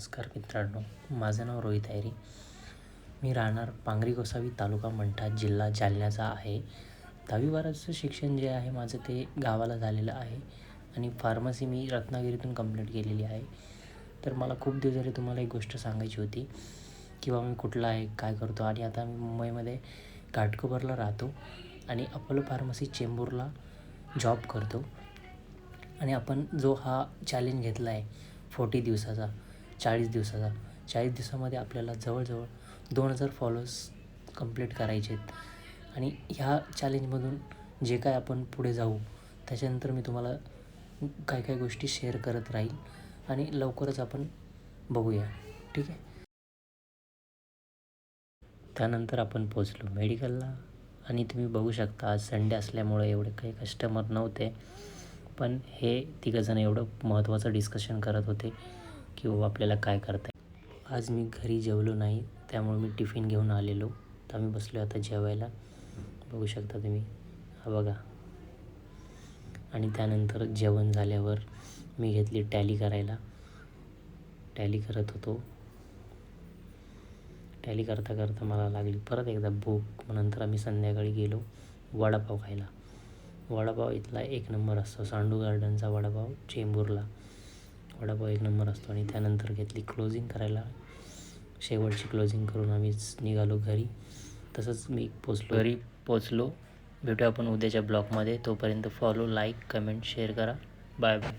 नमस्कार मित्रांनो, माझं नाव रोहित आहे रे. मी राहणार पांगरी गोसावी, तालुका मंठा, जिल्हा जालन्याचा आहे. 10वी-12वीचं शिक्षण जे आहे माझं ते गावाला झालेलं आहे आणि फार्मसी मी रत्नागिरीतून कंप्लीट केलेली आहे. तर मला खूप दिवस झाले तुम्हाला एक गोष्ट सांगायची होती की बाबा मी कुठला आहे, काय करतो. आणि आता मी मुंबईमध्ये घाटकोपरला राहतो आणि अपोलो फार्मसी चेंबूरला जॉब करतो. आणि आपण जो हा चॅलेंज घेतला आहे 40 दिवसाचा, 40 दिवसाचा, 40 दिवसामध्ये आपल्याला जवळजवळ 2000 फॉलोअर्स कंप्लीट करायचे आहेत. आणि ह्या चॅलेंजमधून जे काय आपण पुढे जाऊ त्याच्यानंतर मी तुम्हाला काय काय गोष्टी शेअर करत राहील आणि लवकरच आपण बघूया, ठीक आहे. त्यानंतर आपण पोचलो मेडिकलला आणि तुम्ही बघू शकता आज संडे असल्यामुळे एवढे काही कस्टमर नव्हते. पण हे तिघंजण एवढं महत्त्वाचं डिस्कशन करत होते की बाबा आपल्याला काय करता आहे. आज मी घरी जेवलो नाही, त्यामुळे मी टिफिन घेऊन आलेलो. तर आम्ही बसलो आता जेवायला, बघू शकता तुम्ही, हा बघा. आणि त्यानंतर जेवण झाल्यावर मी घेतली टॅली करायला. टॅली करत होतो. टॅली करता करता मला लागली परत एकदा भूक. नंतर आम्ही संध्याकाळी गेलो वडापाव खायला. वडापाव इथला एक नंबर असतो, सांडू गार्डनचा वडापाव चेंबूरला. वडापाव एक नंबर असतो. आणि त्यानंतर घेतली क्लोजिंग करायला. शेवटची क्लोजिंग करून आम्ही निघालो घरी. तसंच मी घरी पोचलो. भेटू आपण उद्याच्या ब्लॉगमध्ये. तोपर्यंत फॉलो, लाईक, कमेंट, शेअर करा. Bye bye.